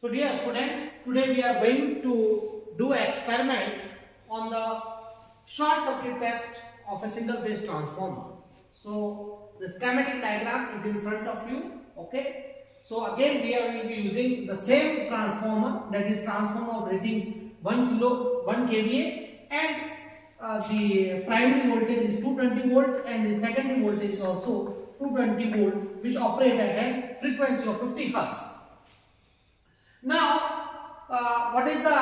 So dear students, today we are going to do an experiment on the short circuit test of a single phase transformer. So the schematic diagram is in front of you. Okay. So again we will be using the same transformer, that is transformer of rating 1 kVA, and the primary voltage is 220 volt and the secondary voltage is also 220 volt, which operate at a frequency of 50 Hz. Now, what is the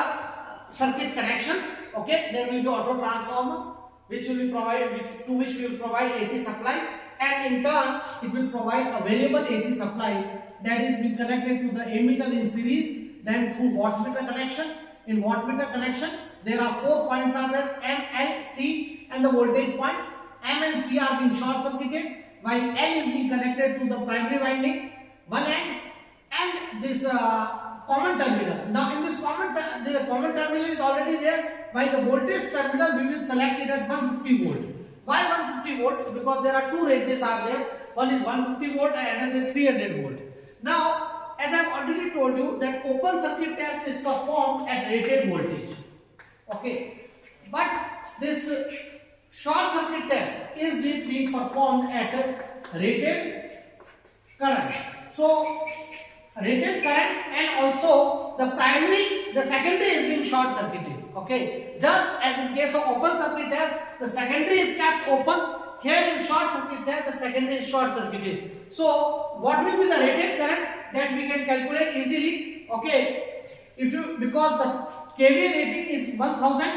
circuit connection? Okay, there will be auto transformer which will be provided, to which we will provide AC supply, and in turn it will provide a variable AC supply that is being connected to the ammeter in series, then through wattmeter connection. In wattmeter connection, there are 4 points are there: M, L, C, and the voltage point. M and C are being short circuited, while L is being connected to the primary winding, one end, and this common terminal. Now in this the common terminal is already there, while the voltage terminal we will select it at 150 volt. Why 150 volts? Because there are two ranges are there. One is 150 volt and another is 300 volt. Now, as I have already told you that open circuit test is performed at rated voltage. Okay, but this short circuit test is being performed at a rated current. So rated current, and also the secondary is being short circuited. Okay, just as in case of open circuit test, the secondary is kept open. Here in short circuit test, the secondary is short circuited. So what will be the rated current that we can calculate easily? Okay, because the kVA rating is 1000,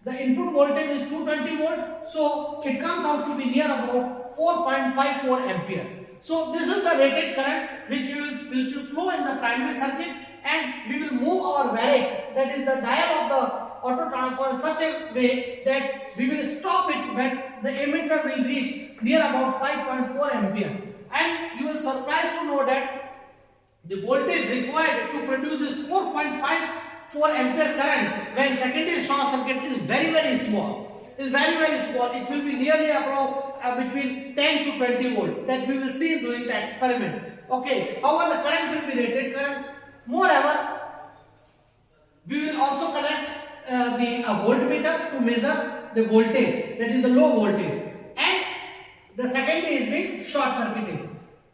the input voltage is 220 volt, so it comes out to be near about 4.54 ampere. So this is the rated current which will flow in the primary circuit, and we will move our variac, that is the dial of the auto transformer, in such a way that we will stop it when the ammeter will reach near about 5.4 ampere. And you will surprised to know that the voltage required to produce this 4.54 ampere current when secondary short circuit is very small. Is very small. It will be nearly about between 10 to 20 volt. That we will see during the experiment. Okay. However, the current will be rated current. Moreover, we will also connect the voltmeter to measure the voltage, that is the low voltage, and the secondary is being short circuited.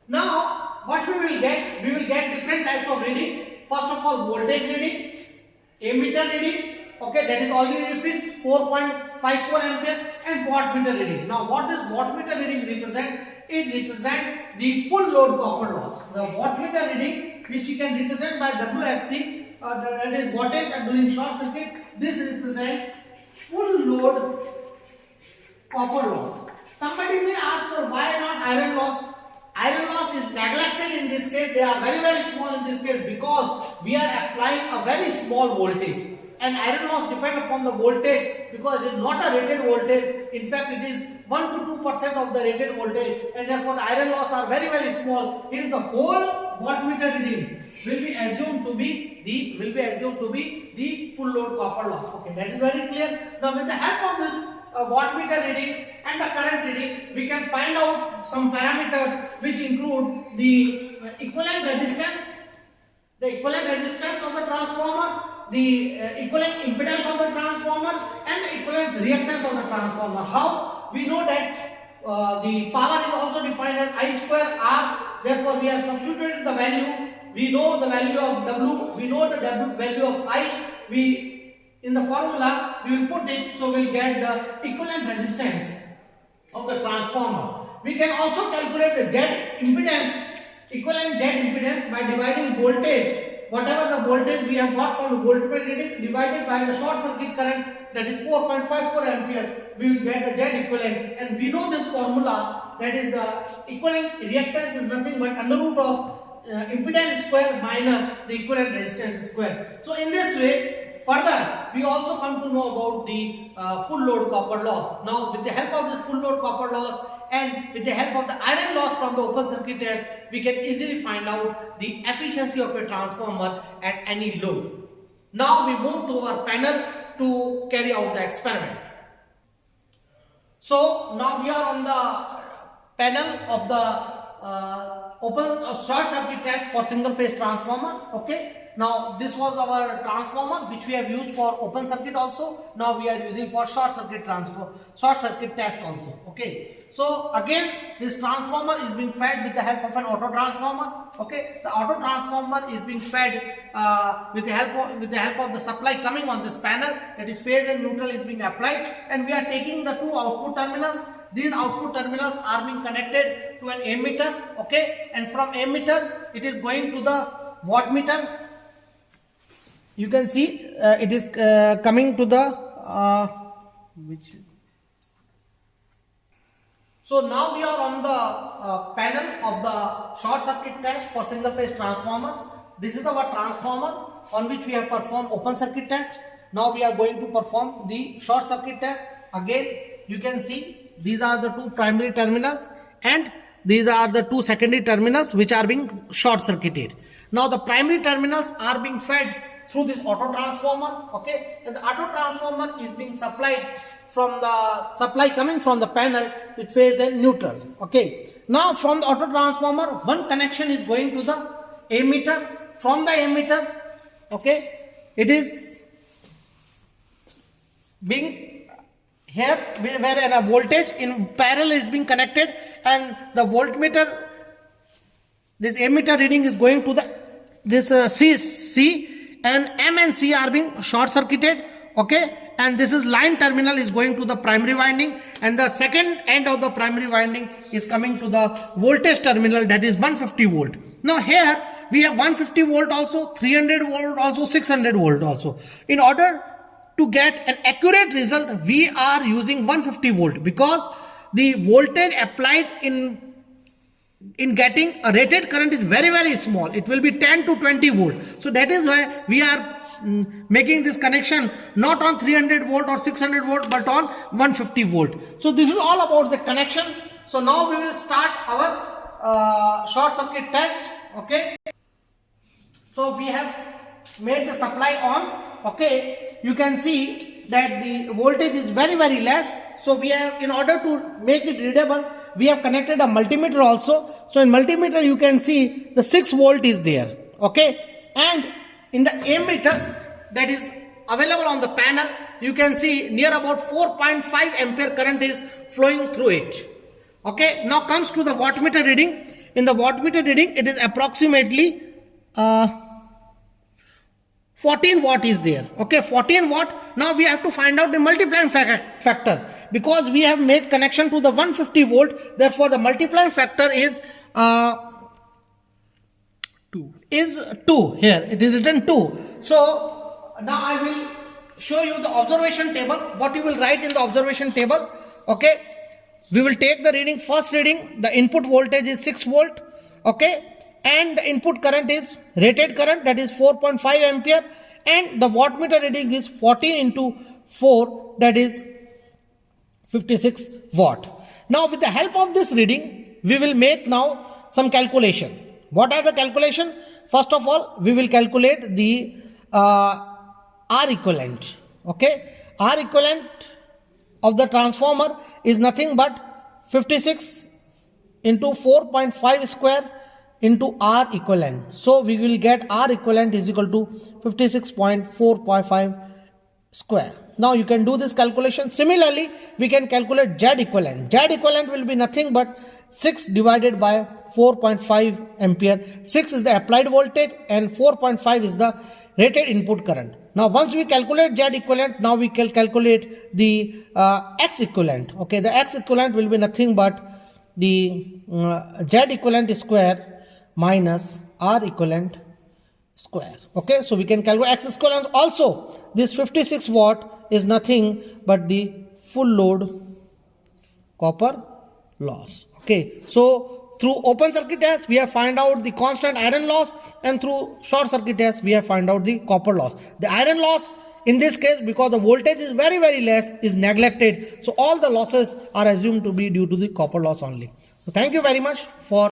Now, what we will get? We will get different types of reading. First of all, voltage reading, ammeter reading. Okay, that is already fixed, 4.54 ampere, and wattmeter reading. Now, what does wattmeter reading represent? It represents the full load copper loss. The wattmeter reading, which you can represent by WSC, that is wattage during short circuit. This represents full load copper loss. Somebody may ask, sir, why not iron loss? Iron loss is neglected in this case. They are very small in this case because we are applying a very small voltage. And iron loss depends upon the voltage, because it is not a rated voltage. In fact, it is 1 to 2% of the rated voltage, and therefore the iron loss are very small. Hence the whole wattmeter reading will be assumed to be the full load copper loss. Okay, that is very clear. Now with the help of this wattmeter reading and the current reading, we can find out some parameters which include the equivalent resistance of the transformer, the equivalent impedance of the transformer, and the equivalent reactance of the transformer. How? We know that the power is also defined as I square R. Therefore, we have substituted the value. We know the value of W. We know the value of I. In the formula we will put it, so we will get the equivalent resistance of the transformer. We can also calculate the Z impedance, equivalent Z impedance, by dividing voltage. Whatever the voltage we have got from the voltmeter reading divided by the short circuit current, that is 4.54 ampere, we will get the Z equivalent. And we know this formula, that is the equivalent reactance is nothing but under root of impedance square minus the equivalent resistance square. So in this way, further we also come to know about the full load copper loss. Now with the help of the full load copper loss and with the help of the iron loss from the open circuit test, we can easily find out the efficiency of a transformer at any load. Now we move to our panel to carry out the experiment. So now we are on the panel of the short circuit test for single phase transformer. Okay, now this was our transformer which we have used for open circuit also. Now we are using for short circuit test also. Okay, so again this transformer is being fed with the help of an auto transformer. Okay, the auto transformer is being fed with the help of the supply coming on this panel, that is phase and neutral is being applied, and we are taking the two output terminals. These output terminals are being connected to an ammeter. Okay, and from ammeter it is going to the wattmeter. You can see it is coming to the So now we are on the panel of the short circuit test for single phase transformer. This is our transformer on which we have performed open circuit test. Now we are going to perform the short circuit test. Again you can see these are the two primary terminals and these are the two secondary terminals which are being short circuited. Now the primary terminals are being fed through this auto transformer. Okay, and the auto transformer is being supplied from the supply coming from the panel with phase and neutral. Okay, now from the auto transformer one connection is going to the ammeter. From the ammeter, okay, it is being here where a voltage in parallel is being connected, and the voltmeter, this ammeter reading is going to the C, and M and C are being short circuited. Okay, and this is line terminal is going to the primary winding, and the second end of the primary winding is coming to the voltage terminal, that is 150 volt. Now here we have 150 volt also, 300 volt also, 600 volt also. In order to get an accurate result, we are using 150 volt because the voltage applied in getting a rated current is very small. It will be 10 to 20 volt. So that is why we are making this connection not on 300 volt or 600 volt but on 150 volt. So this is all about the connection. So now we will start our short circuit test. Okay, so we have made the supply on. Okay, you can see that the voltage is very less. So we have, in order to make it readable, we have connected a multimeter also. So in multimeter you can see the 6 volt is there. Okay, and in the ammeter that is available on the panel, you can see near about 4.5 ampere current is flowing through it. Okay, now comes to the wattmeter reading. In the wattmeter reading, it is approximately 14 watt is there. Okay, 14 watt. Now we have to find out the multiplying factor because we have made connection to the 150 volt. Therefore, the multiplying factor is 2. Here it is written 2. So now I will show you the observation table. What you will write in the observation table. Okay, we will take the reading. First reading, the input voltage is 6 volt. Okay, and the input current is rated current, that is 4.5 ampere, and the wattmeter reading is 14 into 4, that is 56 watt. Now with the help of this reading, we will make now some calculation. What are the calculation? First of all, we will calculate the R equivalent. Okay, R equivalent of the transformer is nothing but 56 into 4.5 square into R equivalent. So we will get R equivalent is equal to 56.455 square. Now you can do this calculation. Similarly, we can calculate Z equivalent. Z equivalent will be nothing but 6 divided by 4.5 ampere. 6 is the applied voltage and 4.5 is the rated input current. Now once we calculate Z equivalent, now we can calculate the X equivalent. Okay, the X equivalent will be nothing but the Z equivalent square minus R equivalent square. Okay, so we can calculate X equivalent also. This 56 watt is nothing but the full load copper loss. Okay, so through open circuit test we have find out the constant iron loss, and through short circuit test we have find out the copper loss. The iron loss in this case, because the voltage is very less, is neglected. So all the losses are assumed to be due to the copper loss only. So thank you very much for